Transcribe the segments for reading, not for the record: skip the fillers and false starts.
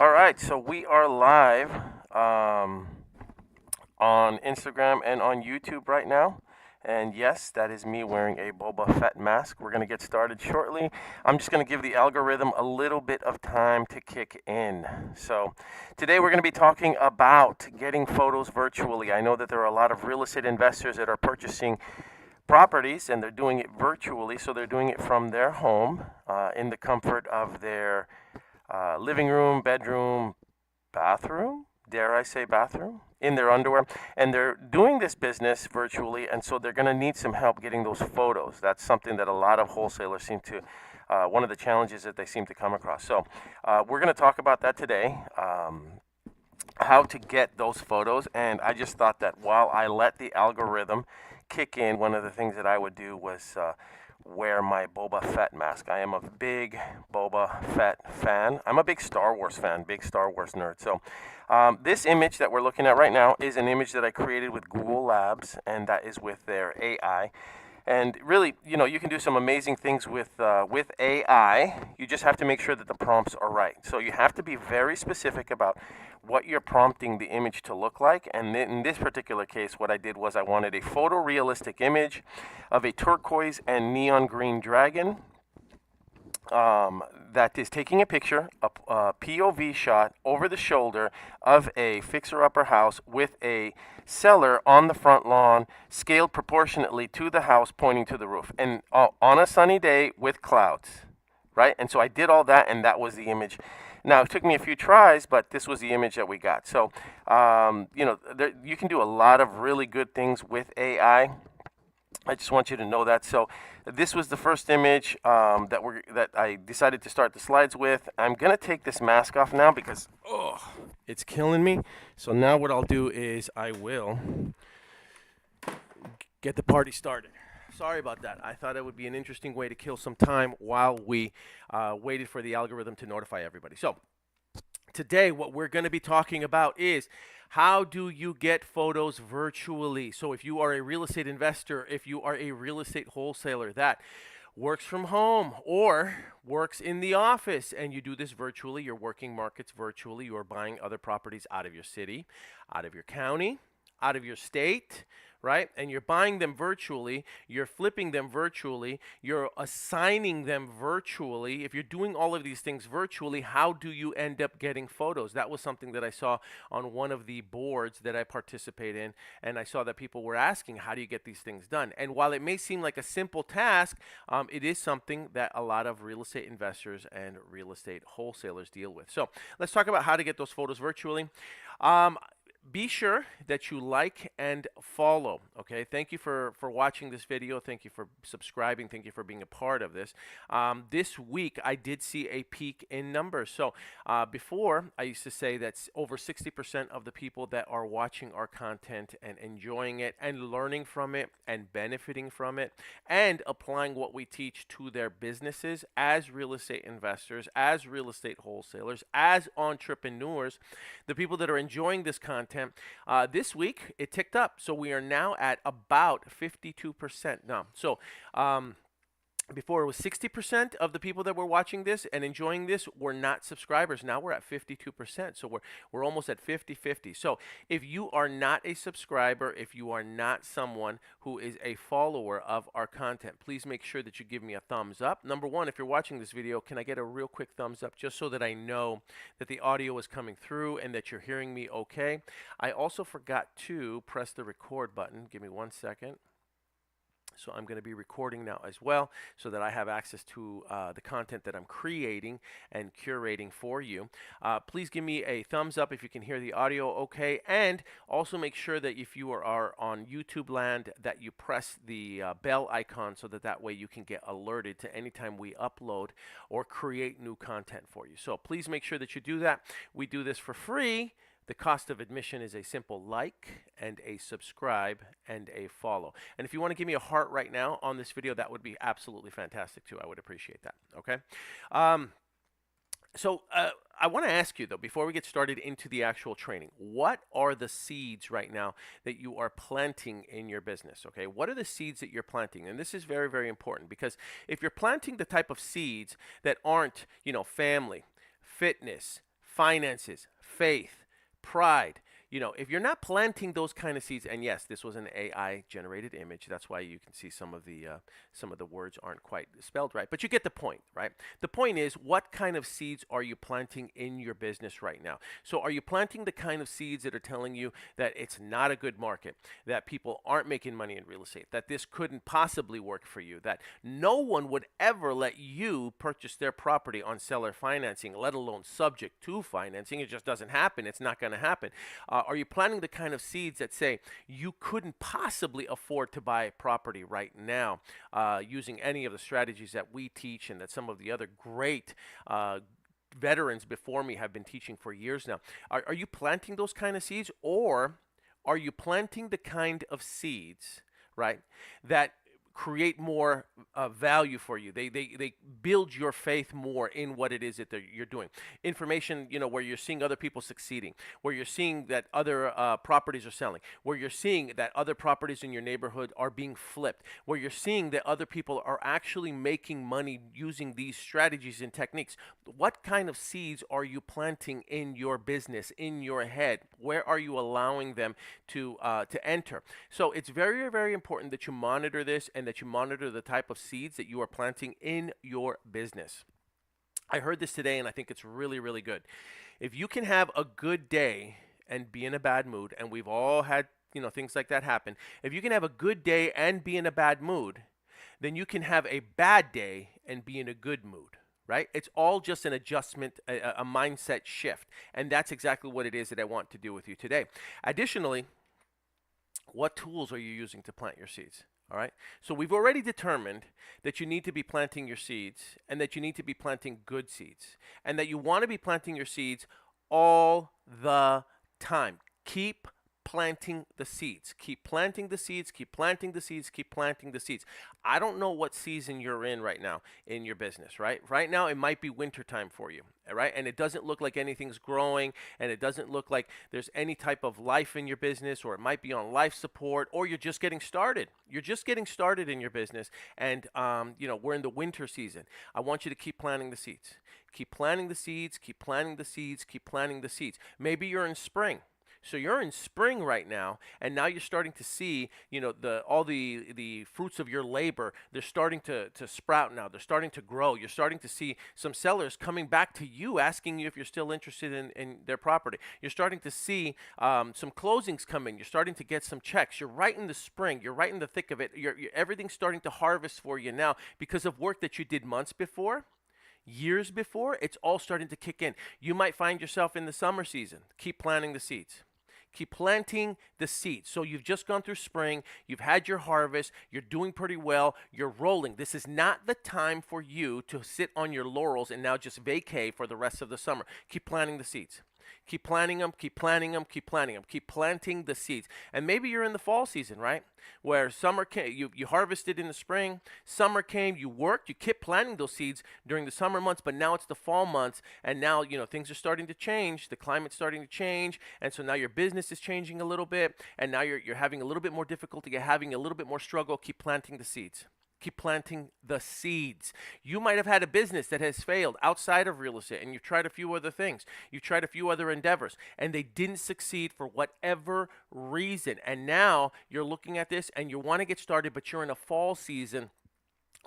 All right, so we are live on Instagram and on YouTube right now. And yes, that is me wearing a Boba Fett mask. We're going to get started shortly. I'm just going to give the algorithm a little bit of time to kick in. So, today we're going to be talking about getting photos virtually. I know that there are a lot of real estate investors that are purchasing properties and they're doing it virtually. So, they're doing it from their home in the comfort of their living room, bedroom, bathroom, dare I say bathroom, in their underwear. And they're doing this business virtually, and so they're going to need some help getting those photos. That's something that a lot of wholesalers seem to, one of the challenges that they seem to come across. So we're going to talk about that today. How to get those photos. And I just thought that while I let the algorithm kick in, one of the things that I would do was wear my Boba Fett mask. I am a big Boba Fett fan. I'm a big Star Wars fan, big Star Wars nerd. So this image that we're looking at right now is an image that I created with Google Labs, and that is with their AI. And really, you can do some amazing things with AI. You just have to make sure that the prompts are right. So you have to be very specific about what you're prompting the image to look like. And in this particular case, what I did was I wanted a photorealistic image of a turquoise and neon green dragon that is taking a picture, a POV shot over the shoulder of a fixer-upper house with a seller on the front lawn, scaled proportionately to the house, pointing to the roof, and on a sunny day with clouds, right? And so I did all that, and that was the image. Now, it took me a few tries, but this was the image that we got. So, you can do a lot of really good things with AI. I just want you to know that. So this was the first image that I decided to start the slides with. I'm gonna take this mask off now because it's killing me. So now what I'll do is I will get the party started. Sorry about that. I thought it would be an interesting way to kill some time while we waited for the algorithm to notify everybody. So today, what we're going to be talking about is how do you get photos virtually? So, if you are a real estate investor, if you are a real estate wholesaler that works from home or works in the office and you do this virtually, you're working markets virtually, you're buying other properties out of your city, out of your county, out of your state, right? And you're buying them virtually, you're flipping them virtually, you're assigning them virtually. If you're doing all of these things virtually, how do you end up getting photos? That was something that I saw on one of the boards that I participate in, and I saw that people were asking, how do you get these things done? And while it may seem like a simple task, it is something that a lot of real estate investors and real estate wholesalers deal with. So let's talk about how to get those photos virtually. Be sure that you like and follow. Okay, thank you for watching this video. Thank you for subscribing. Thank you for being a part of this. This week I did see a peak in numbers. So before, I used to say that over 60% of the people that are watching our content and enjoying it and learning from it and benefiting from it and applying what we teach to their businesses as real estate investors, as real estate wholesalers, as entrepreneurs, the people that are enjoying this content, this week it ticked up. So we are now at about 52% now. So before it was 60% of the people that were watching this and enjoying this were not subscribers. Now we're at 52%. So we're almost at 50-50. So if you are not a subscriber, if you are not someone who is a follower of our content, please make sure that you give me a thumbs up. Number one, if you're watching this video, can I get a real quick thumbs up just so that I know that the audio is coming through and that you're hearing me okay? I also forgot to press the record button. Give me 1 second. So I'm going to be recording now as well so that I have access to the content that I'm creating and curating for you. Please give me a thumbs up if you can hear the audio okay. And also make sure that if you are on YouTube land that you press the bell icon so that way you can get alerted to anytime we upload or create new content for you. So please make sure that you do that. We do this for free. The cost of admission is a simple like and a subscribe and a follow. And if you want to give me a heart right now on this video, that would be absolutely fantastic too. I would appreciate that. Okay. So I want to ask you though, before we get started into the actual training, what are the seeds right now that you are planting in your business? Okay. What are the seeds that you're planting? And this is very, very important because if you're planting the type of seeds that aren't, family, fitness, finances, faith, pride. If you're not planting those kind of seeds, and yes, this was an AI generated image. That's why you can see some of the words aren't quite spelled right. But you get the point, right? The point is, what kind of seeds are you planting in your business right now? So are you planting the kind of seeds that are telling you that it's not a good market, that people aren't making money in real estate, that this couldn't possibly work for you, that no one would ever let you purchase their property on seller financing, let alone subject to financing? It just doesn't happen. It's not going to happen. Are you planting the kind of seeds that say you couldn't possibly afford to buy property right now using any of the strategies that we teach and that some of the other great veterans before me have been teaching for years now? Are you planting those kind of seeds, or are you planting the kind of seeds, right, that create more value for you? They build your faith more in what it is that you're doing. Information, where you're seeing other people succeeding, where you're seeing that other properties are selling, where you're seeing that other properties in your neighborhood are being flipped, where you're seeing that other people are actually making money using these strategies and techniques. What kind of seeds are you planting in your business, in your head? Where are you allowing them to enter? So it's very, very important that you monitor this and that you monitor the type of seeds that you are planting in your business. I heard this today and I think it's really, really good. If you can have a good day and be in a bad mood, and we've all had, things like that happen. If you can have a good day and be in a bad mood, then you can have a bad day and be in a good mood. Right? It's all just an adjustment, a mindset shift. And that's exactly what it is that I want to do with you today. Additionally, what tools are you using to plant your seeds? All right. So we've already determined that you need to be planting your seeds, and that you need to be planting good seeds, and that you want to be planting your seeds all the time. Keep planting the seeds. Keep planting the seeds. Keep planting the seeds. Keep planting the seeds. I don't know what season you're in right now in your business, right? Right now, it might be wintertime for you, right? And it doesn't look like anything's growing, and it doesn't look like there's any type of life in your business, or it might be on life support, or you're just getting started. You're just getting started in your business, and we're in the winter season. I want you to keep planting the seeds. Keep planting the seeds. Keep planting the seeds. Keep planting the seeds. Maybe you're in spring. So you're in spring right now, and now you're starting to see, all the fruits of your labor. They're starting to sprout now. They're starting to grow. You're starting to see some sellers coming back to you, asking you if you're still interested in their property. You're starting to see some closings come in. You're starting to get some checks. You're right in the spring. You're right in the thick of it. Everything's starting to harvest for you now because of work that you did months before. Years before. It's all starting to kick in. You might find yourself in the summer season. Keep planting the seeds. Keep planting the seeds. So you've just gone through spring, you've had your harvest, you're doing pretty well, you're rolling. This is not the time for you to sit on your laurels and now just vacay for the rest of the summer. Keep planting the seeds. Keep planting them, keep planting them, keep planting them. Keep planting the seeds. And maybe you're in the fall season, right? Where summer came, you harvested in the spring, summer came, you worked, you kept planting those seeds during the summer months, but now it's the fall months, and now, things are starting to change, the climate's starting to change, and so now your business is changing a little bit, and now you're having a little bit more difficulty, you're having a little bit more struggle. Keep planting the seeds. Keep planting the seeds. You might have had a business that has failed outside of real estate, and you've tried a few other things. You've tried a few other endeavors, and they didn't succeed for whatever reason. And now you're looking at this, and you want to get started, but you're in a fall season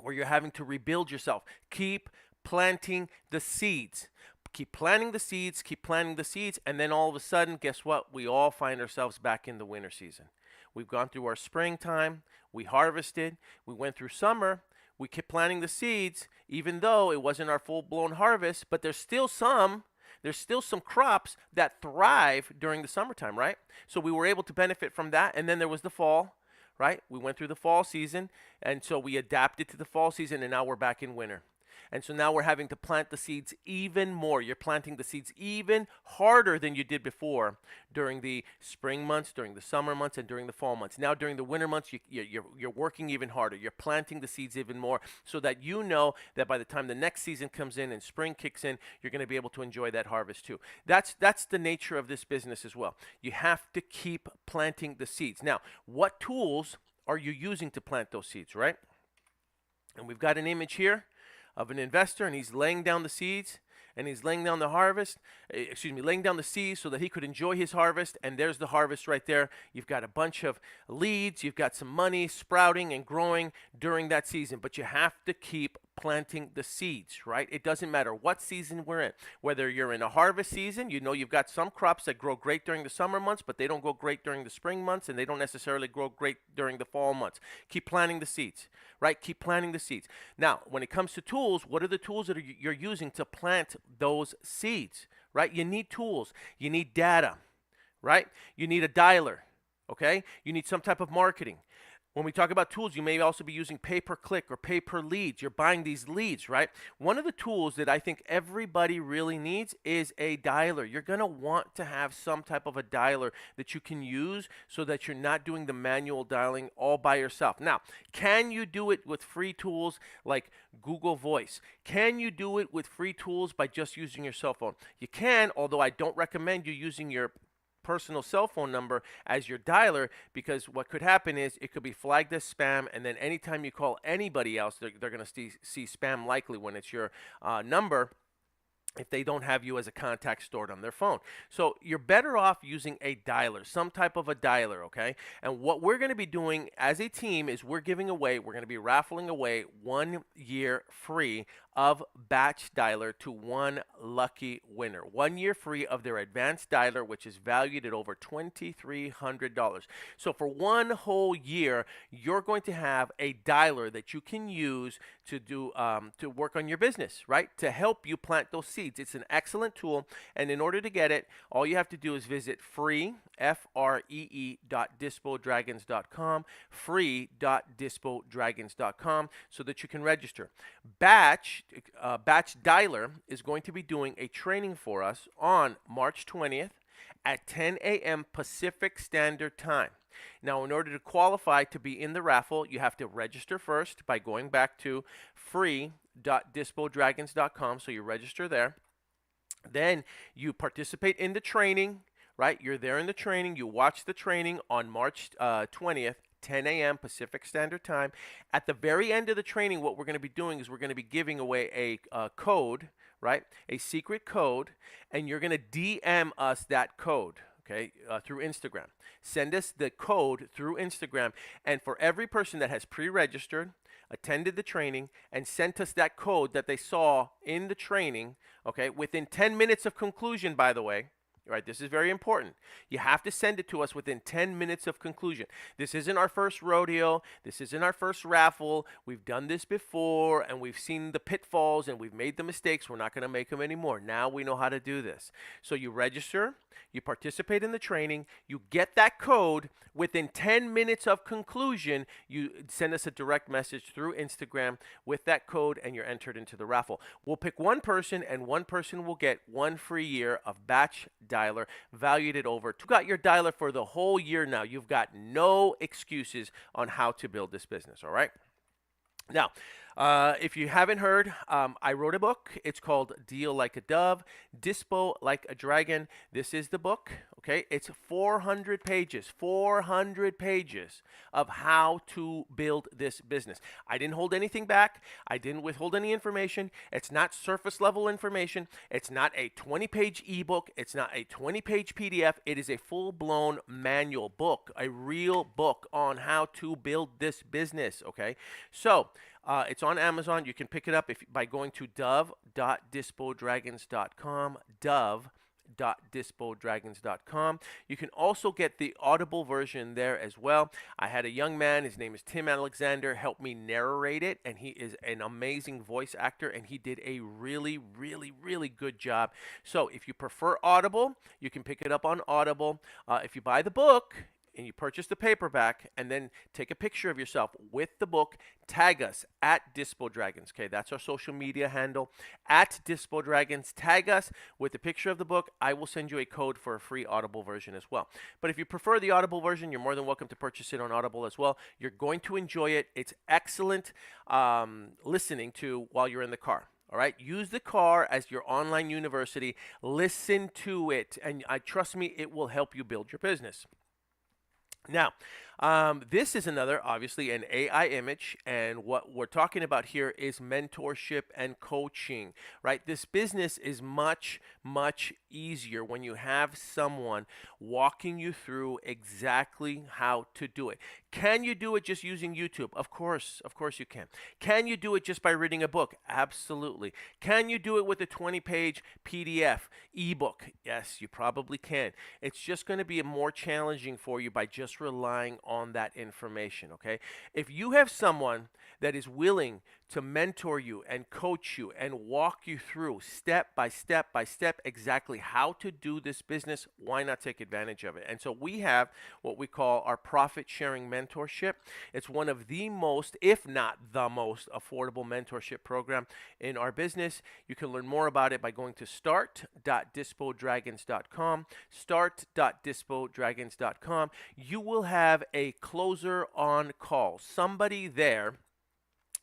where you're having to rebuild yourself. Keep planting the seeds. Keep planting the seeds, keep planting the seeds, and then all of a sudden, guess what? We all find ourselves back in the winter season. We've gone through our springtime, we harvested, we went through summer, we kept planting the seeds, even though it wasn't our full-blown harvest, but there's still some crops that thrive during the summertime, right? So we were able to benefit from that, and then there was the fall, right? We went through the fall season, and so we adapted to the fall season, and now we're back in winter. And so now we're having to plant the seeds even more. You're planting the seeds even harder than you did before during the spring months, during the summer months, and during the fall months. Now during the winter months, you're working even harder. You're planting the seeds even more so that you know that by the time the next season comes in and spring kicks in, you're going to be able to enjoy that harvest too. That's the nature of this business as well. You have to keep planting the seeds. Now, what tools are you using to plant those seeds, right? And we've got an image here of an investor, and he's laying down the seeds, and he's laying down the harvest, laying down the seeds so that he could enjoy his harvest. And there's the harvest right there. You've got a bunch of leads, you've got some money sprouting and growing during that season, but you have to keep planting the seeds, right? It doesn't matter what season we're in. Whether you're in a harvest season, you know you've got some crops that grow great during the summer months, but they don't grow great during the spring months, and they don't necessarily grow great during the fall months. Keep planting the seeds, right? Keep planting the seeds. Now, when it comes to tools, what are the tools that you're using to plant those seeds, right? You need tools. You need data, right? You need a dialer, okay? You need some type of marketing. When we talk about tools, you may also be using pay-per-click or pay-per-leads. You're buying these leads, right? One of the tools that I think everybody really needs is a dialer. You're going to want to have some type of a dialer that you can use so that you're not doing the manual dialing all by yourself. Now, can you do it with free tools like Google Voice? Can you do it with free tools by just using your cell phone? You can, although I don't recommend you using your personal cell phone number as your dialer, because what could happen is it could be flagged as spam, and then anytime you call anybody else, they're going to see spam likely when it's your number, if they don't have you as a contact stored on their phone. So you're better off using a dialer, some type of a dialer, okay? And what we're going to be doing as a team is we're going to be raffling away 1 year free of Batch Dialer to one lucky winner. 1 year free of their advanced dialer, which is valued at over $2,300. So for one whole year, you're going to have a dialer that you can use to do to work on your business, right? To help you plant those seeds. It's an excellent tool, and in order to get it, all you have to do is visit free.dispodragons.com, free.dispodragons.com, so that you can register. Batch Dialer is going to be doing a training for us on March 20th at 10 a.m. Pacific Standard Time. Now, in order to qualify to be in the raffle, you have to register first by going back to free.dispodragons.com. So you register there. Then you participate in the training, right? You're there in the training. You watch the training on March 20th. 10 a.m. Pacific Standard Time. At the very end of the training, what we're going to be doing is we're going to be giving away a code, right? A secret code, and you're going to DM us that code, okay, through Instagram. Send us the code through Instagram, and for every person that has pre-registered, attended the training, and sent us that code that they saw in the training, okay, within 10 minutes of conclusion, by the way, right, this is very important. You have to send it to us within 10 minutes of conclusion. This isn't our first rodeo. This isn't our first raffle. We've done this before, and we've seen the pitfalls, and we've made the mistakes. We're not going to make them anymore. Now we know how to do this. So you register, you participate in the training, you get that code. Within 10 minutes of conclusion, you send us a direct message through Instagram with that code, and you're entered into the raffle. We'll pick one person, and one person will get 1 free year of Batch Dialer, valued at over. You got your dialer for the whole year now. You've got no excuses on how to build this business, all right? Now, if you haven't heard, I wrote a book. It's called Deal Like a Dove, Dispo Like a Dragon. This is the book, okay? It's 400 pages of how to build this business. I didn't hold anything back. I didn't withhold any information. It's not surface level information. It's not a 20-page ebook. It's not a 20-page PDF. It is a full-blown manual book, a real book on how to build this business, okay? So, it's on Amazon. You can pick it up by going to dove.dispodragons.com, dove.dispodragons.com. You can also get the Audible version there as well. I had a young man, his name is Tim Alexander, help me narrate it, and he is an amazing voice actor, and he did a really, really, really good job. So if you prefer Audible, you can pick it up on Audible. If you buy the book, and you purchase the paperback, and then take a picture of yourself with the book, tag us at Dispo Dragons. Okay, that's our social media handle, at Dispo Dragons. Tag us with a picture of the book. I will send you a code for a free Audible version as well. But if you prefer the Audible version, you're more than welcome to purchase it on Audible as well. You're going to enjoy it. It's excellent listening to while you're in the car. All right, use the car as your online university. Listen to it, and trust me, it will help you build your business. Now, This is another, obviously, an AI image, and what we're talking about here is mentorship and coaching, right? This business is much, much easier when you have someone walking you through exactly how to do it. Can you do it just using YouTube? Of course you can. Can you do it just by reading a book? Absolutely. Can you do it with a 20-page PDF ebook? Yes, you probably can. It's just going to be more challenging for you by just relying on that information, okay? If you have someone that is willing to mentor you and coach you and walk you through step by step by step exactly how to do this business, why not take advantage of it? And so we have what we call our profit sharing mentorship. It's one of the most, if not the most, affordable mentorship program in our business. You can learn more about it by going to start.dispodragons.com, start.dispodragons.com. You will have a closer on call, somebody there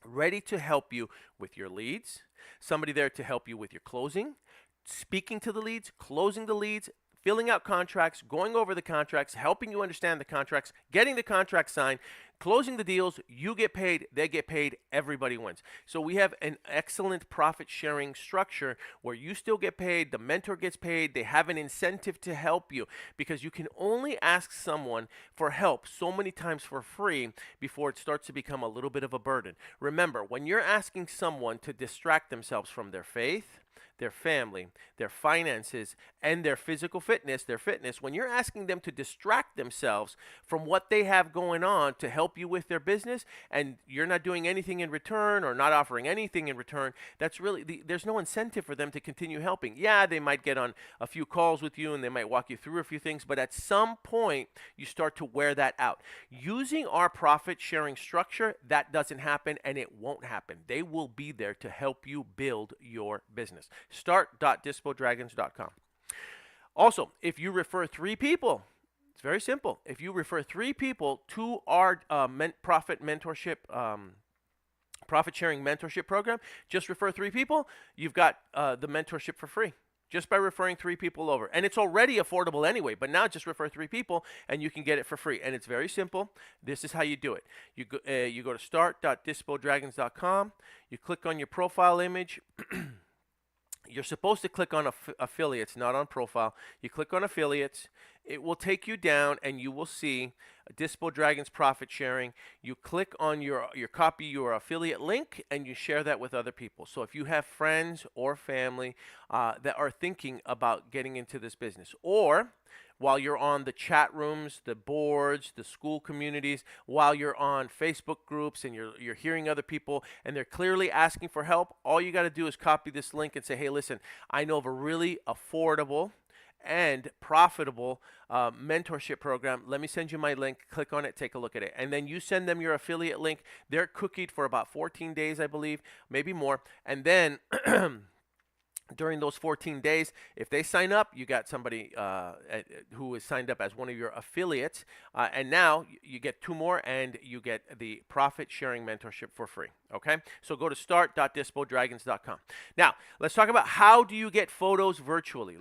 ready to help you with your leads, somebody there to help you with your closing, speaking to the leads, closing the leads, filling out contracts, going over the contracts, helping you understand the contracts, getting the contract signed, closing the deals. You get paid, they get paid, everybody wins. So we have an excellent profit sharing structure where you still get paid, the mentor gets paid, they have an incentive to help you, because you can only ask someone for help so many times for free before it starts to become a little bit of a burden. Remember, when you're asking someone to distract themselves from their faith, their family, their finances, and their physical fitness, when you're asking them to distract themselves from what they have going on to help you with their business, and you're not doing anything in return or not offering anything in return, that's really, there's no incentive for them to continue helping. Yeah, they might get on a few calls with you and they might walk you through a few things, but at some point, you start to wear that out. Using our profit sharing structure, that doesn't happen, and it won't happen. They will be there to help you build your business. Start.dispodragons.com. Also, if you refer 3 people, it's very simple. If you refer 3 people to our profit sharing mentorship program, just refer 3 people, you've got the mentorship for free, just by referring 3 people over. And it's already affordable anyway, but now just refer 3 people and you can get it for free. And it's very simple. This is how you do it. You go to start.dispodragons.com, you click on your profile image. You're supposed to click on affiliates, not on profile. You click on affiliates. It will take you down, and you will see Dispo Dragons profit sharing. You click on copy your affiliate link, and you share that with other people. So if you have friends or family that are thinking about getting into this business, or while you're on the chat rooms, the boards, the school communities, while you're on Facebook groups and you're hearing other people and they're clearly asking for help, all you got to do is copy this link and say, hey, listen, I know of a really affordable and profitable mentorship program. Let me send you my link. Click on it, take a look at it. And then you send them your affiliate link. They're cookied for about 14 days, I believe, maybe more. And then during those 14 days, if they sign up, you got somebody who is signed up as one of your affiliates. And now you get 2 more, and you get the profit sharing mentorship for free. Okay? So go to start.dispodragons.com. Now, let's talk about how do you get photos virtually.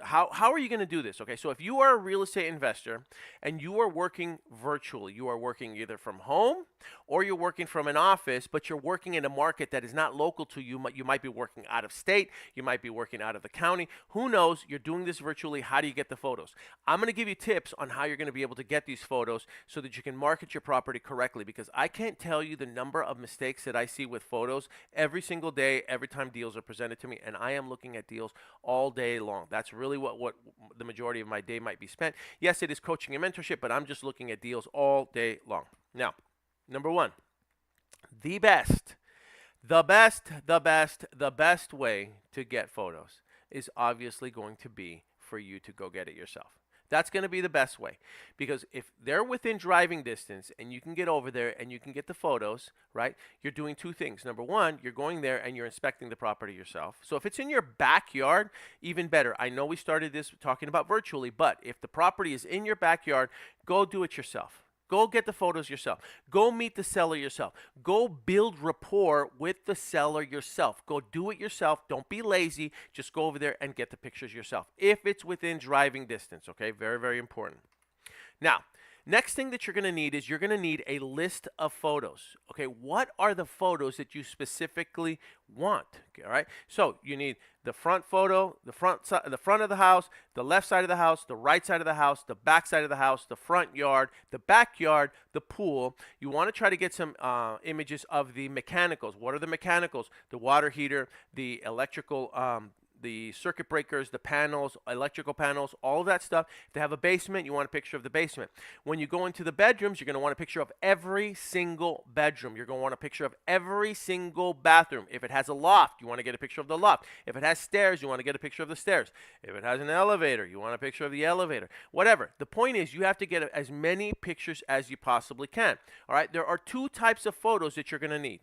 How are you going to do this? Okay? So if you are a real estate investor and you are working virtually, you are working either from home or you're working from an office, but you're working in a market that is not local to you. You might be working out of state. You might be working out of the county. Who knows? You're doing this virtually. How do you get the photos? I'm going to give you tips on how you're going to be able to get these photos so that you can market your property correctly, because I can't tell you the number of mistakes that I see with photos every single day, every time deals are presented to me, and I am looking at deals all day long. That's really what the majority of my day might be spent. Yes, it is coaching and mentorship, but I'm just looking at deals all day long. Now, number 1, the best way to get photos is obviously going to be for you to go get it yourself. That's going to be the best way, because if they're within driving distance and you can get over there and you can get the photos, right, you're doing 2 things. Number 1, you're going there and you're inspecting the property yourself. So if it's in your backyard, even better. I know we started this talking about virtually, but if the property is in your backyard, go do it yourself. Go get the photos yourself. Go meet the seller yourself. Go build rapport with the seller yourself. Go do it yourself. Don't be lazy. Just go over there and get the pictures yourself, if it's within driving distance, okay? Very, very important. Now, next thing that you're going to need is you're going to need a list of photos. Okay, what are the photos that you specifically want? Okay, all right, so you need the front photo, the front of the house, the left side of the house, the right side of the house, the back side of the house, the front yard, the backyard, the pool. You want to try to get some images of the mechanicals. What are the mechanicals? The water heater, the electrical, the circuit breakers, the panels, electrical panels, all of that stuff. If they have a basement, you want a picture of the basement. When you go into the bedrooms, you're going to want a picture of every single bedroom. You're going to want a picture of every single bathroom. If it has a loft, you want to get a picture of the loft. If it has stairs, you want to get a picture of the stairs. If it has an elevator, you want a picture of the elevator. Whatever. The point is, you have to get as many pictures as you possibly can. All right? There are two types of photos that you're going to need.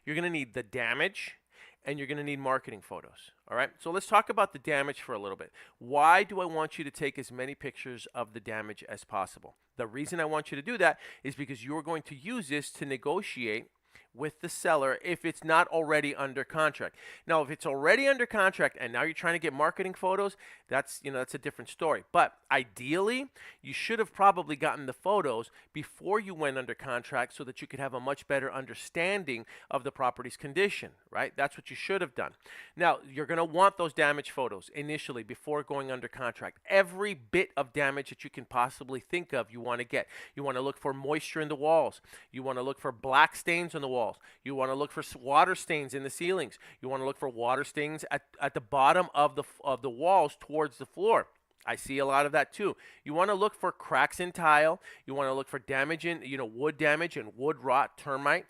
You're going to need the damage, and you're going to need marketing photos. All right, so let's talk about the damage for a little bit. Why do I want you to take as many pictures of the damage as possible? The reason I want you to do that is because you're going to use this to negotiate with the seller if it's not already under contract. Now, if it's already under contract and now you're trying to get marketing photos, that's a different story. But ideally, you should have probably gotten the photos before you went under contract so that you could have a much better understanding of the property's condition, right? That's what you should have done. Now, you're going to want those damage photos initially before going under contract. Every bit of damage that you can possibly think of, you want to get. You want to look for moisture in the walls. You want to look for black stains on the walls. You want to look for water stains in the ceilings. You want to look for water stains at the bottom of the walls towards the floor. I see a lot of that too. You want to look for cracks in tile. You want to look for damage in, wood damage and wood rot, termite.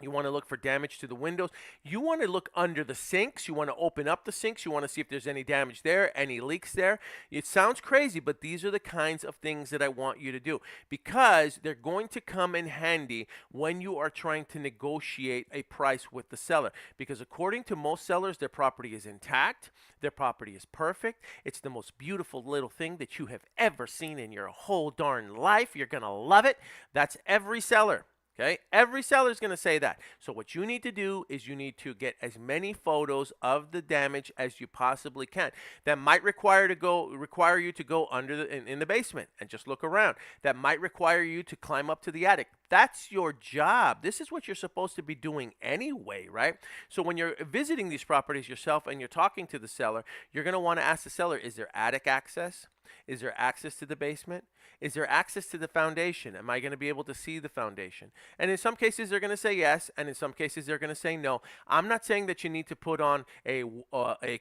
You want to look for damage to the windows. You want to look under the sinks. You want to open up the sinks. You want to see if there's any damage there, any leaks there. It sounds crazy, but these are the kinds of things that I want you to do because they're going to come in handy when you are trying to negotiate a price with the seller. Because according to most sellers, their property is intact. Their property is perfect. It's the most beautiful little thing that you have ever seen in your whole darn life. You're going to love it. That's every seller. Okay, every seller is going to say that. So what you need to do is you need to get as many photos of the damage as you possibly can. That might require you to go under in the basement and just look around. That might require you to climb up to the attic. That's your job. This is what you're supposed to be doing anyway, right? So when you're visiting these properties yourself and you're talking to the seller, you're going to want to ask the seller, is there attic access? Is there access to the basement? Is there access to the foundation? Am I going to be able to see the foundation? And in some cases, they're going to say yes, and in some cases, they're going to say no. I'm not saying that you need to put on a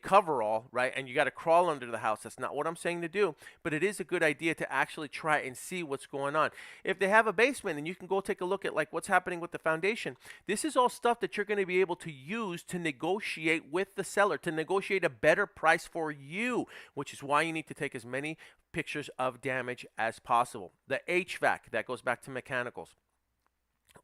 coverall, right, and you got to crawl under the house. That's not what I'm saying to do, but it is a good idea to actually try and see what's going on. If they have a basement, and you can go take a look at like what's happening with the foundation, this is all stuff that you're going to be able to use to negotiate with the seller, to negotiate a better price for you, which is why you need to take as many pictures of damage as possible. The HVAC, that goes back to mechanicals.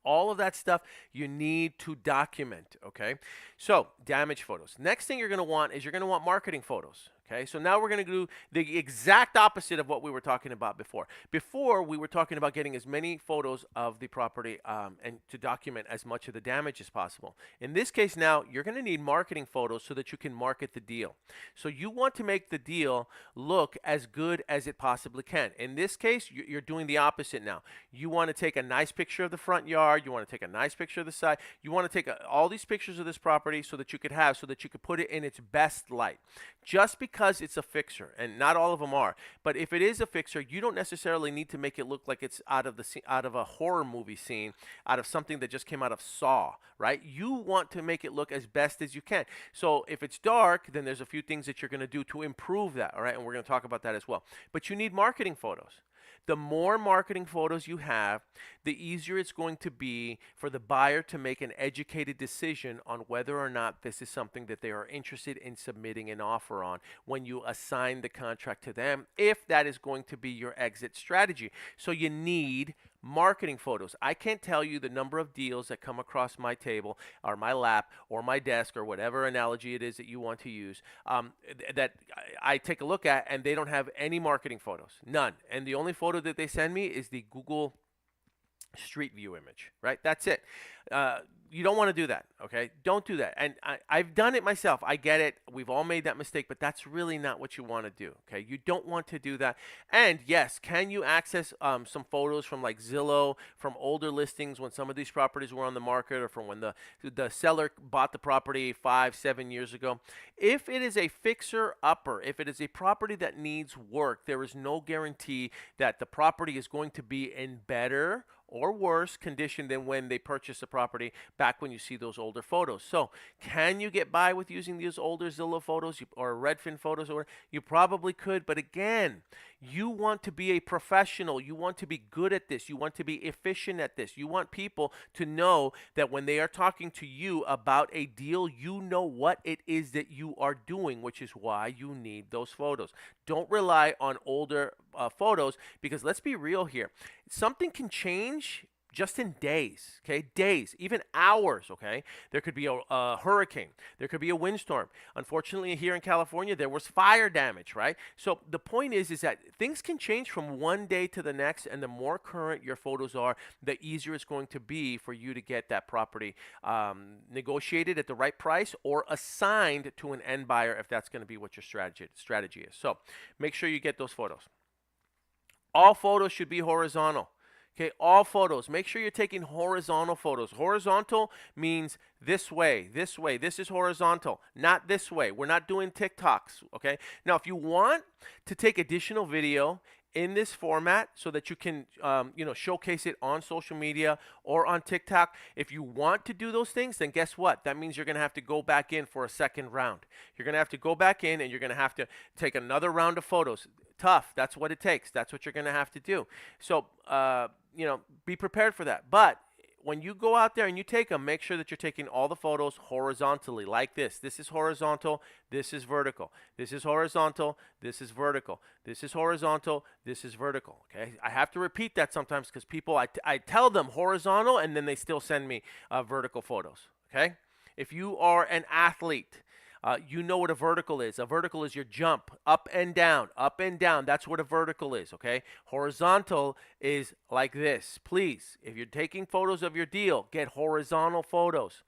All of that stuff you need to document, okay? So, damage photos. Next thing you're going to want is you're going to want marketing photos, okay? So now we're going to do the exact opposite of what we were talking about before. Before, we were talking about getting as many photos of the property and to document as much of the damage as possible. In this case now, you're going to need marketing photos so that you can market the deal. So you want to make the deal look as good as it possibly can. In this case, you're doing the opposite now. You want to take a nice picture of the front yard. You want to take a nice picture of the side. You want to take all these pictures of this property so that you could put it in its best light. Just because it's a fixer, and not all of them are, but if it is a fixer, you don't necessarily need to make it look like it's out of a horror movie scene, out of something that just came out of Saw, right? You want to make it look as best as you can. So if it's dark, then there's a few things that you're going to do to improve that, all right? And we're going to talk about that as well. But you need marketing photos. The more marketing photos you have, the easier it's going to be for the buyer to make an educated decision on whether or not this is something that they are interested in submitting an offer on when you assign the contract to them, if that is going to be your exit strategy. So you need marketing photos. I can't tell you the number of deals that come across my table or my lap or my desk or whatever analogy it is that you want to use that I take a look at and they don't have any marketing photos, none. And the only photo that they send me is the Google Street view image, right? That's it. You don't want to do that, okay? Don't do that. And I've done it myself. I get it. We've all made that mistake, but that's really not what you want to do, okay? You don't want to do that. And yes, can you access some photos from like Zillow, from older listings when some of these properties were on the market, or from when the seller bought the property 5-7 years ago? If it is a fixer-upper, if it is a property that needs work, there is no guarantee that the property is going to be in better or worse condition than when they purchased the property back when you see those older photos. So can you get by with using these older Zillow photos or Redfin photos? Or you probably could, but again, you want to be a professional. You want to be good at this. You want to be efficient at this. You want people to know that when they are talking to you about a deal, you know what it is that you are doing, which is why you need those photos. Don't rely on older photos, because let's be real here. Something can change just in days, okay? Days, even hours, okay? There could be a hurricane. There could be a windstorm. Unfortunately, here in California, there was fire damage, right? So the point is that things can change from one day to the next, and the more current your photos are, the easier it's going to be for you to get that property negotiated at the right price or assigned to an end buyer if that's going to be what your strategy is. So make sure you get those photos. All photos should be horizontal. Okay, all photos. Make sure you're taking horizontal photos. Horizontal means this way, this way. This is horizontal, not this way. We're not doing TikToks, okay? Now, if you want to take additional video in this format so that you can showcase it on social media or on TikTok, if you want to do those things, then guess what? That means you're going to have to go back in for a second round. You're going to have to go back in and you're going to have to take another round of photos. Tough. That's what it takes. That's what you're going to have to do. So, be prepared for that. But when you go out there and you take them, make sure that you're taking all the photos horizontally, like this. This is horizontal. This is vertical. This is horizontal. This is vertical. This is horizontal. This is vertical. Okay. I have to repeat that sometimes because people, I tell them horizontal and then they still send me vertical photos. Okay. If you are an athlete, you know what a vertical is. A vertical is your jump, up and down, up and down. That's what a vertical is, okay? Horizontal is like this. Please, if you're taking photos of your deal, get horizontal photos.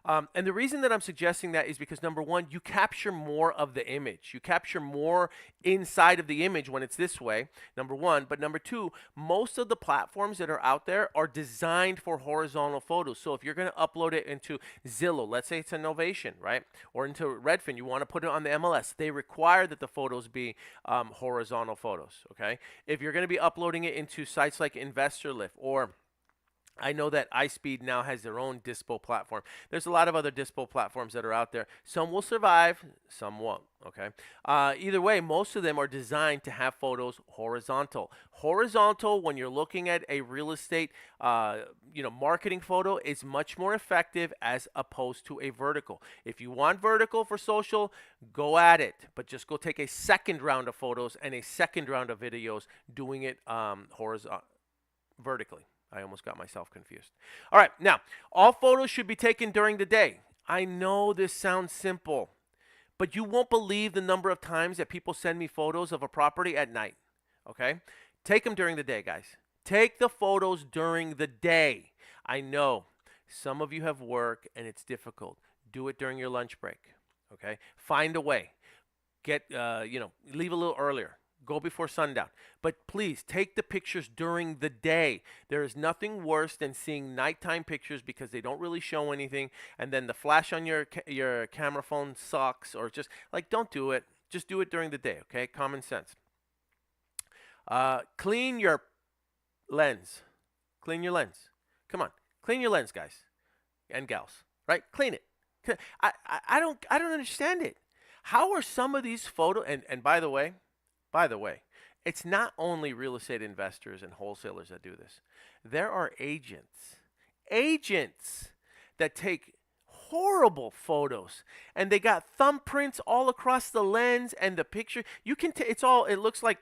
And the reason that I'm suggesting that is because, number one, you capture more of the image. You capture more inside of the image when it's this way, number one. But number two, most of the platforms that are out there are designed for horizontal photos. So if you're going to upload it into Zillow, let's say it's a Novation, right? Or into Redfin, you want to put it on the MLS. They require that the photos be horizontal photos, okay? If you're going to be uploading it into sites like InvestorLift, or I know that iSpeed now has their own dispo platform. There's a lot of other dispo platforms that are out there. Some will survive, some won't, okay? Either way, most of them are designed to have photos horizontal. Horizontal, when you're looking at a real estate marketing photo, is much more effective as opposed to a vertical. If you want vertical for social, go at it. But just go take a second round of photos and a second round of videos doing it vertically. I almost got myself confused. All right, now, all photos should be taken during the day. I know this sounds simple, but you won't believe the number of times that people send me photos of a property at night, okay? Take them during the day, guys. Take the photos during the day. I know some of you have work and it's difficult. Do it during your lunch break, okay? Find a way. Leave a little earlier. Go before sundown. But please take the pictures during the day. There is nothing worse than seeing nighttime pictures because they don't really show anything, and then the flash on your camera phone sucks, or just like, don't do it. Just do it during the day, okay? Common sense. Clean your lens. Clean your lens. Come on. Clean your lens, guys and gals, right? Clean it. I don't understand it. How are some of these photos, and by the way, it's not only real estate investors and wholesalers that do this. There are agents that take horrible photos, and they got thumbprints all across the lens and the picture. You can it looks like,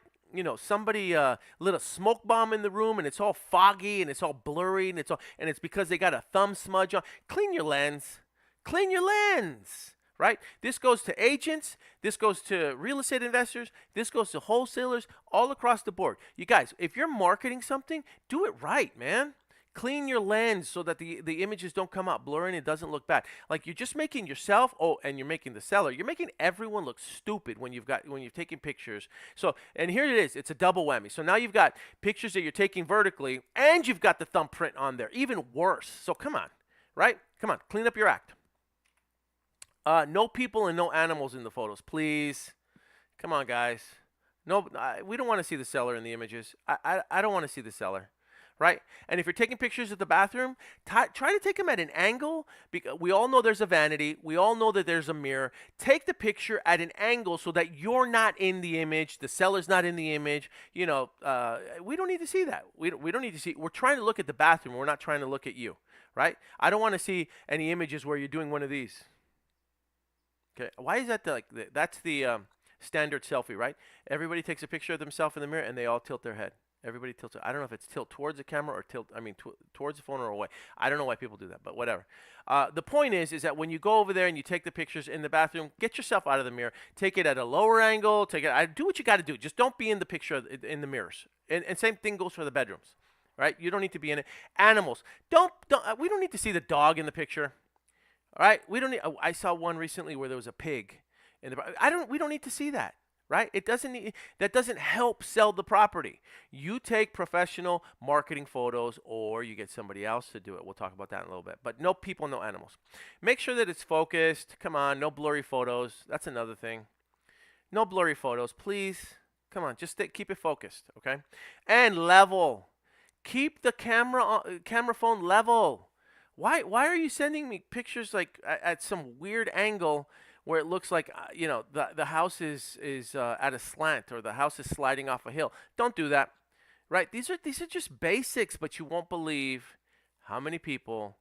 somebody lit a smoke bomb in the room, and it's all foggy and it's all blurry, and it's because they got a thumb smudge on. Clean your lens. Clean your lens. Right? This goes to agents. This goes to real estate investors. This goes to wholesalers all across the board. You guys, if you're marketing something, do it right, man. Clean your lens so that the images don't come out blurry and it doesn't look bad. Like you're just making yourself, and you're making the seller, you're making everyone look stupid when you've taken pictures. So, and here it is, it's a double whammy. So now you've got pictures that you're taking vertically and you've got the thumbprint on there, even worse. So come on, right? Come on, clean up your act. No people and no animals in the photos, please. Come on, guys. No, we don't want to see the seller in the images. I don't want to see the seller, right? And if you're taking pictures of the bathroom, try to take them at an angle. Because we all know there's a vanity. We all know that there's a mirror. Take the picture at an angle so that you're not in the image. The seller's not in the image. You know, we don't need to see that. We don't need to see. We're trying to look at the bathroom. We're not trying to look at you, right? I don't want to see any images where you're doing one of these. Okay, why is that that's the standard selfie, right? Everybody takes a picture of themselves in the mirror and they all tilt their head. Everybody tilts it. I don't know if it's tilt towards the camera or towards the phone or away. I don't know why people do that, but whatever. The point is that when you go over there and you take the pictures in the bathroom, get yourself out of the mirror. Take it at a lower angle. Do what you got to do. Just don't be in the picture in the mirrors. And same thing goes for the bedrooms, right? You don't need to be in it. Animals. We don't need to see the dog in the picture. All right? We don't need. I saw one recently where there was a pig. We don't need to see that, right? That doesn't help sell the property. You take professional marketing photos or you get somebody else to do it. We'll talk about that in a little bit. But no people, no animals. Make sure that it's focused. Come on, no blurry photos. That's another thing. No blurry photos, please. Come on, just keep it focused, okay? And level. Keep the camera phone level. Why are you sending me pictures like at some weird angle where it looks like the house is at a slant or the house is sliding off a hill? Don't do that, right? These are just basics, but you won't believe how many people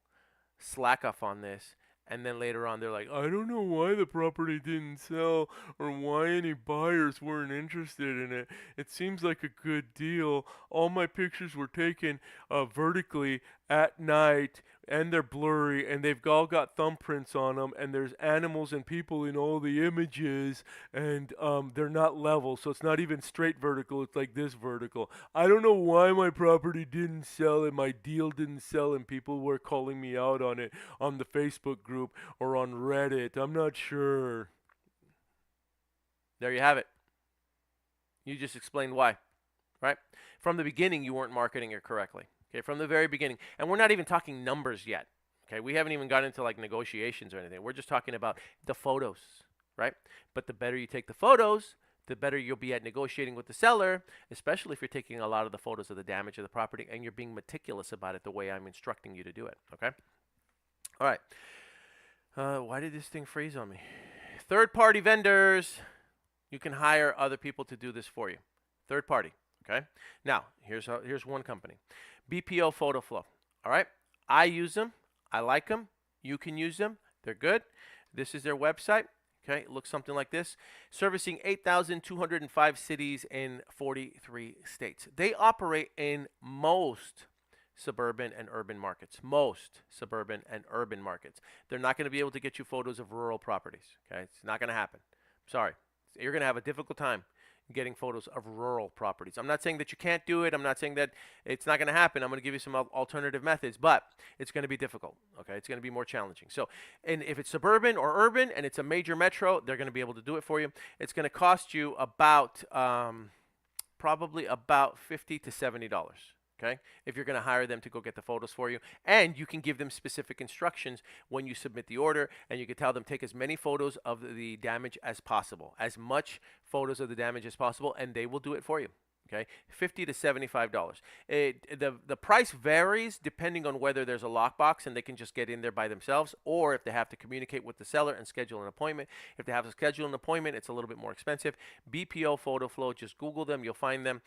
slack off on this. And then later on, they're like, I don't know why the property didn't sell or why any buyers weren't interested in it. It seems like a good deal. All my pictures were taken vertically at night, and they're blurry, and they've all got thumbprints on them, and there's animals and people in all the images, and they're not level, so it's not even straight vertical. It's like this vertical. I don't know why my property didn't sell and my deal didn't sell, and people were calling me out on it on the Facebook group or on Reddit. I'm not sure. There you have it. You just explained why, right? From the beginning, you weren't marketing it correctly. Okay, from the very beginning. And we're not even talking numbers yet. Okay, we haven't even got into like negotiations or anything. We're just talking about the photos, right? But the better you take the photos, the better you'll be at negotiating with the seller, especially if you're taking a lot of the photos of the damage of the property and you're being meticulous about it the way I'm instructing you to do it, okay? All right. Why did this thing freeze on me? Third-party vendors. You can hire other people to do this for you. Third party, okay? Now, here's one company. BPO Photo Flow. All right, I use them. I like them. You can use them. They're good. This is their website. Okay, it looks something like this. Servicing 8,205 cities in 43 states. They operate in most suburban and urban markets. Most suburban and urban markets. They're not going to be able to get you photos of rural properties. Okay, it's not going to happen. Sorry, you're going to have a difficult time getting photos of rural properties. I'm not saying that you can't do it. I'm not saying that it's not going to happen. I'm going to give you some alternative methods, but it's going to be difficult. Okay, it's going to be more challenging. So, and if it's suburban or urban and it's a major metro, they're going to be able to do it for you. It's going to cost you about probably about $50 to $70. Okay, if you're going to hire them to go get the photos for you, and you can give them specific instructions when you submit the order, and you can tell them take as many photos of the damage as possible, as much photos of the damage as possible, and they will do it for you. Okay, $50 to $75. The price varies depending on whether there's a lockbox and they can just get in there by themselves, or if they have to communicate with the seller and schedule an appointment. If they have to schedule an appointment, it's a little bit more expensive. BPO Photo Flow, just Google them, you'll find them.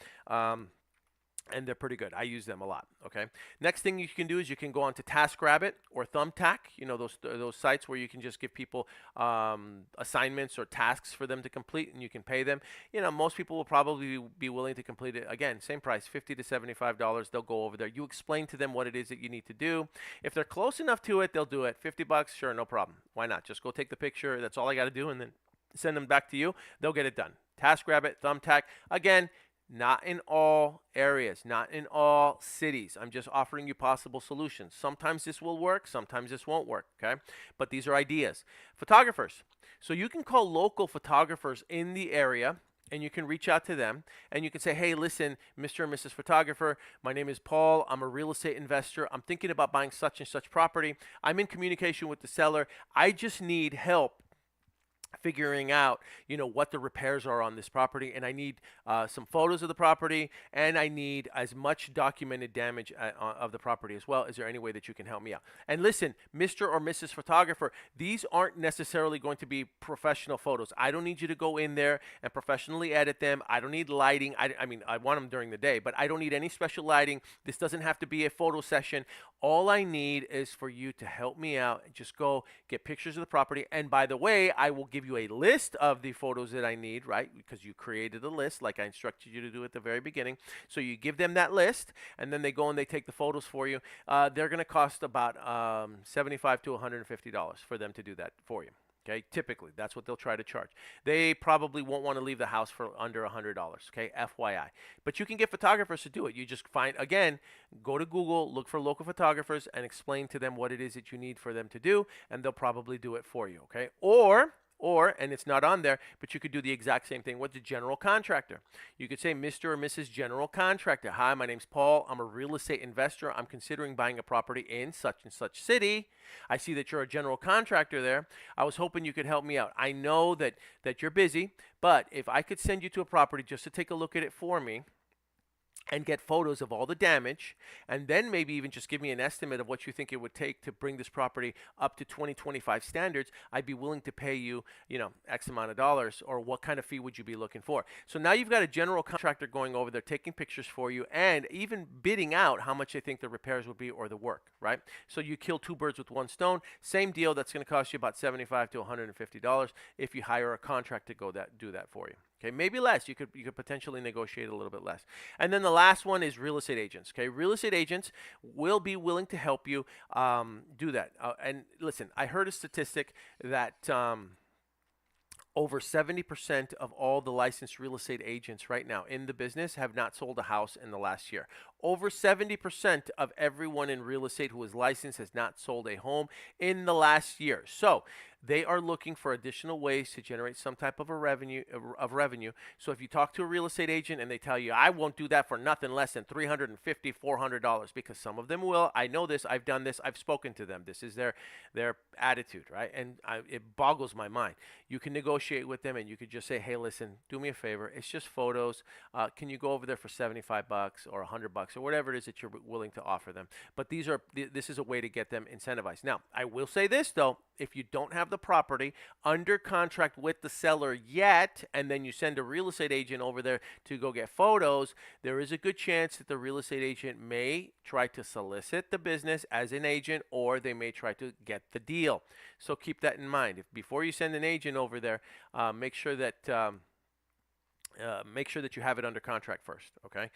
And they're pretty good. I use them a lot. Okay. Next thing you can do is you can go on to TaskRabbit or Thumbtack. You know those sites where you can just give people assignments or tasks for them to complete, and you can pay them. You know, most people will probably be willing to complete it. Again, same price, $50 to $75. They'll go over there. You explain to them what it is that you need to do. If they're close enough to it, they'll do it. $50, sure, no problem. Why not? Just go take the picture. That's all I got to do, and then send them back to you. They'll get it done. TaskRabbit, Thumbtack. Again, not in all areas, not in all cities. I'm just offering you possible solutions. Sometimes this will work, sometimes this won't work, okay? But these are ideas. Photographers. So you can call local photographers in the area and you can reach out to them and you can say, hey, listen, Mr. and Mrs. Photographer, my name is Paul. I'm a real estate investor. I'm thinking about buying such and such property. I'm in communication with the seller. I just need help figuring out, what the repairs are on this property, and I need some photos of the property, and I need as much documented damage of the property as well. Is there any way that you can help me out? And listen, Mr. or Mrs. Photographer, these aren't necessarily going to be professional photos. I don't need you to go in there and professionally edit them. I don't need lighting. I mean, I want them during the day, but I don't need any special lighting. This doesn't have to be a photo session. All I need is for you to help me out and just go get pictures of the property. And by the way, I will give you a list of the photos that I need, right? Because you created a list like I instructed you to do at the very beginning. So you give them that list and then they go and they take the photos for you. They're going to cost about $75 to $150 for them to do that for you. Okay, typically that's what they'll try to charge. They probably won't want to leave the house for under $100. Okay, FYI. But you can get photographers to do it. You just go to Google, look for local photographers, and explain to them what it is that you need for them to do, and they'll probably do it for you. Okay, or, and it's not on there, but you could do the exact same thing with the general contractor. You could say, Mr. or Mrs. General Contractor, hi, my name's Paul. I'm a real estate investor. I'm considering buying a property in such and such city. I see that you're a general contractor there. I was hoping you could help me out. I know that you're busy, but if I could send you to a property just to take a look at it for me, and get photos of all the damage, and then maybe even just give me an estimate of what you think it would take to bring this property up to 2025 standards, I'd be willing to pay you, X amount of dollars, or what kind of fee would you be looking for? So now you've got a general contractor going over there, taking pictures for you, and even bidding out how much they think the repairs would be or the work, right? So you kill two birds with one stone. Same deal, that's going to cost you about $75 to $150 if you hire a contractor to do that for you. Okay, maybe less. You could potentially negotiate a little bit less. And then the last one is real estate agents. Okay, real estate agents will be willing to help you do that. And listen, I heard a statistic that over 70% of all the licensed real estate agents right now in the business have not sold a house in the last year. Over 70% of everyone in real estate who is licensed has not sold a home in the last year. So they are looking for additional ways to generate some type of revenue. So if you talk to a real estate agent and they tell you, I won't do that for nothing less than $350, $400, because some of them will. I know this. I've done this. I've spoken to them. This is their attitude, right? And it boggles my mind. You can negotiate with them and you could just say, hey, listen, do me a favor. It's just photos. Can you go over there for $75 or $100 or whatever it is that you're willing to offer them? But this is a way to get them incentivized. Now, I will say this though, if you don't have the property under contract with the seller yet, and then you send a real estate agent over there to go get photos, there is a good chance that the real estate agent may try to solicit the business as an agent, or they may try to get the deal. So keep that in mind. Before you send an agent over there, make sure that you have it under contract first, okay?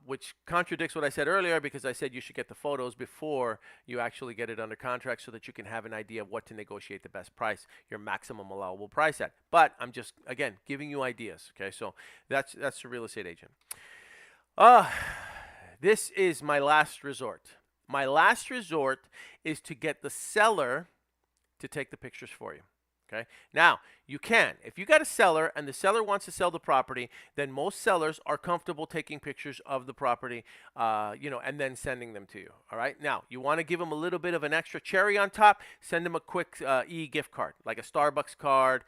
Which contradicts what I said earlier, because I said you should get the photos before you actually get it under contract so that you can have an idea of what to negotiate the best price, your maximum allowable price at. But I'm just, again, giving you ideas, okay? So that's the real estate agent. This is my last resort. My last resort is to get the seller to take the pictures for you. Okay. Now, you can. If you got a seller and the seller wants to sell the property, then most sellers are comfortable taking pictures of the property, and then sending them to you. All right. Now, you want to give them a little bit of an extra cherry on top, send them a quick e-gift card, like a Starbucks card,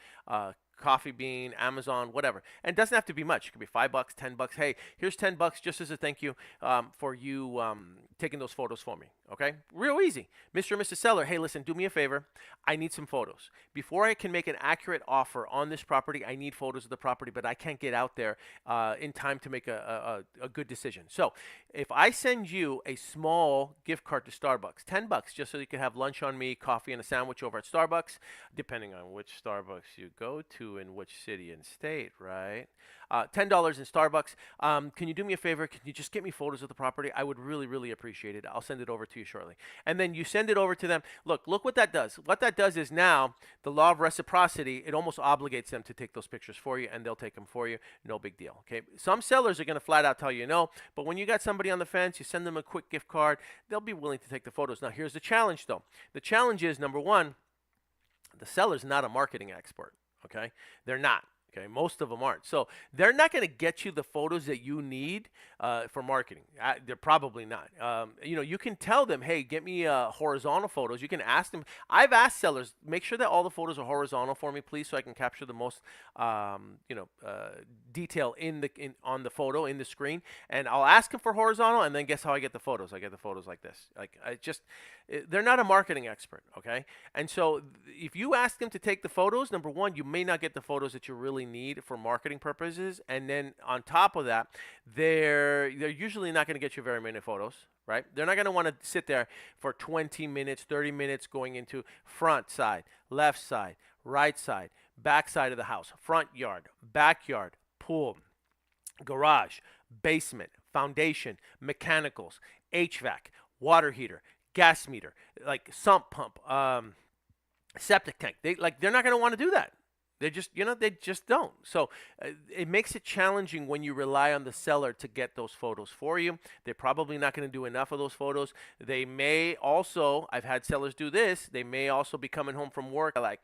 Coffee Bean, Amazon, whatever. And it doesn't have to be much. It could be $5, $10. Hey, here's $10 just as a thank you for you taking those photos for me. Okay? Real easy. Mr. and Mrs. Seller, hey, listen, do me a favor. I need some photos. Before I can make an accurate offer on this property, I need photos of the property, but I can't get out there in time to make a good decision. So if I send you a small gift card to Starbucks, $10, just so you can have lunch on me, coffee, and a sandwich over at Starbucks, depending on which Starbucks you go to in which city and state, right? $10 in Starbucks. Can you do me a favor? Can you just get me photos of the property? I would really, really appreciate it. I'll send it over to you shortly. And then you send it over to them. Look what that does. What that does is now the law of reciprocity, it almost obligates them to take those pictures for you, and they'll take them for you. No big deal. Okay. Some sellers are going to flat out tell you no, but when you got somebody on the fence, you send them a quick gift card, they'll be willing to take the photos. Now, here's the challenge, though. The challenge is, number one, the seller's not a marketing expert. Okay. They're not. Okay, most of them aren't. So they're not going to get you the photos that you need for marketing. They're probably not. You can tell them, hey, get me horizontal photos. You can ask them. I've asked sellers, make sure that all the photos are horizontal for me, please, so I can capture the most, detail on the photo in the screen. And I'll ask them for horizontal, and then guess how I get the photos? I get the photos like this. They're not a marketing expert, okay? And so if you ask them to take the photos, number one, you may not get the photos that you really need for marketing purposes. And then on top of that, they're usually not going to get you very many photos, right? They're not going to want to sit there for 20 minutes, 30 minutes going into front side, left side, right side, back side of the house, front yard, backyard, pool, garage, basement, foundation, mechanicals, HVAC, water heater, gas meter, like sump pump, septic tank. They're not going to want to do that. They just don't. So it makes it challenging when you rely on the seller to get those photos for you. They're probably not going to do enough of those photos. They may also, I've had sellers do this, they may also be coming home from work at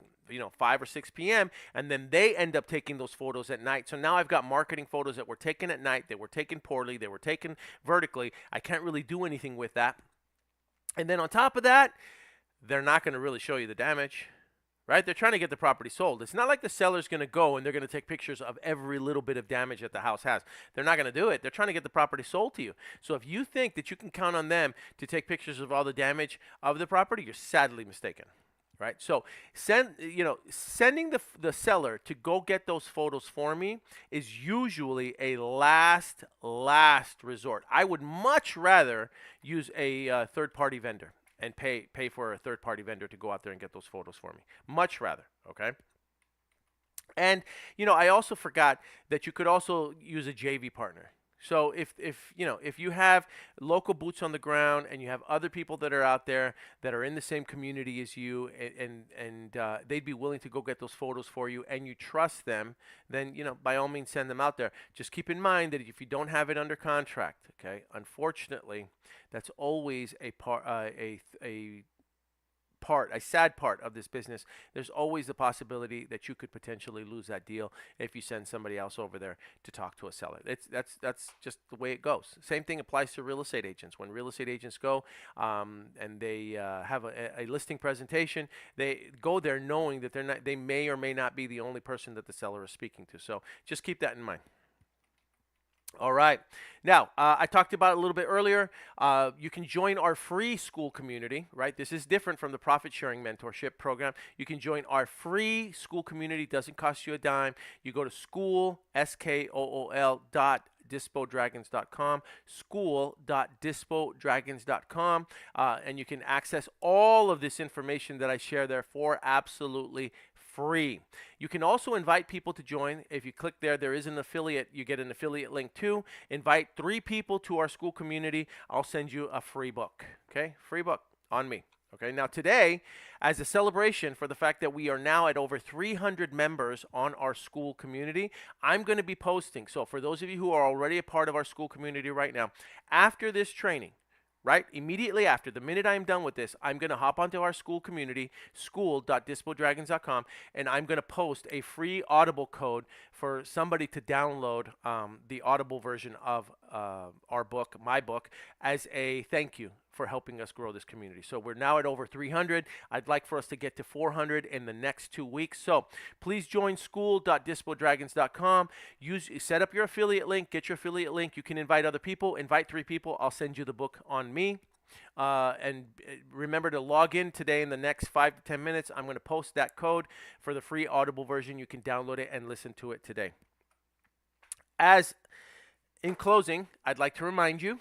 5 or 6 p.m. and then they end up taking those photos at night. So now I've got marketing photos that were taken at night, they were taken poorly, they were taken vertically. I can't really do anything with that. And then on top of that, they're not going to really show you the damage. Right? They're trying to get the property sold. It's not like the seller's going to go and they're going to take pictures of every little bit of damage that the house has. They're not going to do it. They're trying to get the property sold to you. So if you think that you can count on them to take pictures of all the damage of the property, you're sadly mistaken. Right? So sending the seller to go get those photos for me is usually a last resort. I would much rather use a third-party vendor and pay for a third-party vendor to go out there and get those photos for me. Much rather, okay? And, I also forgot that you could also use a JV partner. So if you have local boots on the ground and you have other people that are out there that are in the same community as you and they'd be willing to go get those photos for you and you trust them, then, by all means send them out there. Just keep in mind that if you don't have it under contract, okay, unfortunately, that's always a sad part of this business. There's always the possibility that you could potentially lose that deal if you send somebody else over there to talk to a seller. That's just the way it goes. Same thing applies to real estate agents. When real estate agents go and they have a listing presentation, they go there knowing that they may or may not be the only person that the seller is speaking to. So just keep that in mind. All right. Now, I talked about it a little bit earlier. You can join our free school community, right? This is different from the profit sharing mentorship program. You can join our free school community. Doesn't cost you a dime. You go to school, SKOOL.DispoDragons.com, school.DispoDragons.com, and you can access all of this information that I share there for absolutely free. You can also invite people to join. If you click there is an affiliate. You get an affiliate link too. Invite 3 people to our school community. I'll send you a free book. Okay? Free book on me. Okay? Now today, as a celebration for the fact that we are now at over 300 members on our school community, I'm going to be posting. So for those of you who are already a part of our school community right now, after this training, right? Immediately after, the minute I'm done with this, I'm going to hop onto our school community, school.DispoDragons.com, and I'm going to post a free Audible code for somebody to download the Audible version of our book, my book, as a thank you for helping us grow this community. So we're now at over 300. I'd like for us to get to 400 in the next 2 weeks. So please join school.DispoDragons.com. Set up your affiliate link. Get your affiliate link. You can invite other people. Invite 3 people. I'll send you the book on me. And remember to log in today in the next 5 to 10 minutes. I'm going to post that code for the free Audible version. You can download it and listen to it today. In closing, I'd like to remind you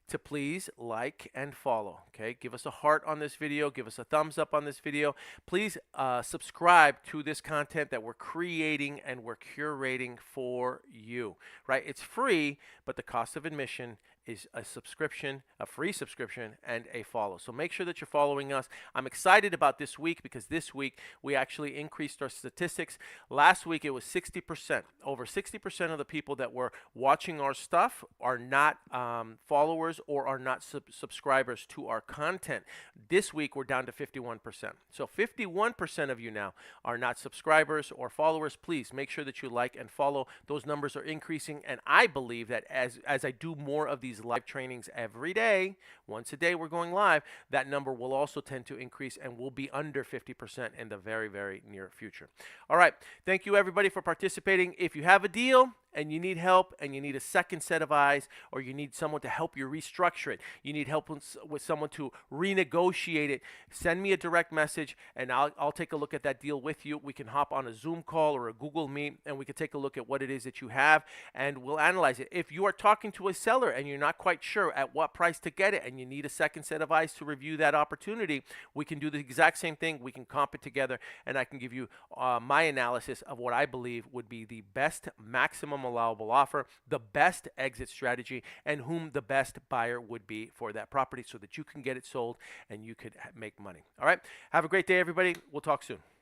to please like and follow. Okay, give us a heart on this video, give us a thumbs up on this video. Please subscribe to this content that we're creating and we're curating for you, right? It's free, but the cost of admission is a subscription, a free subscription, and a follow. So make sure that you're following us. I'm excited about this week because this week we actually increased our statistics. Last week it was 60%. Over 60% of the people that were watching our stuff are not followers or are not subscribers to our content. This week we're down to 51%. So 51% of you now are not subscribers or followers. Please make sure that you like and follow. Those numbers are increasing, and I believe that as I do more of these live trainings every day, once a day we're going live, that number will also tend to increase and will be under 50% in the very, very near future. All right. Thank you, everybody, for participating. If you have a deal and you need help and you need a second set of eyes, or you need someone to help you restructure it, you need help with someone to renegotiate it, send me a direct message and I'll take a look at that deal with you. We can hop on a Zoom call or a Google Meet and we can take a look at what it is that you have and we'll analyze it. If you are talking to a seller and you're not quite sure at what price to get it and you need a second set of eyes to review that opportunity, we can do the exact same thing. We can comp it together and I can give you my analysis of what I believe would be the best maximum allowable offer, the best exit strategy, and whom the best buyer would be for that property so that you can get it sold and you could make money. All right. Have a great day, everybody. We'll talk soon.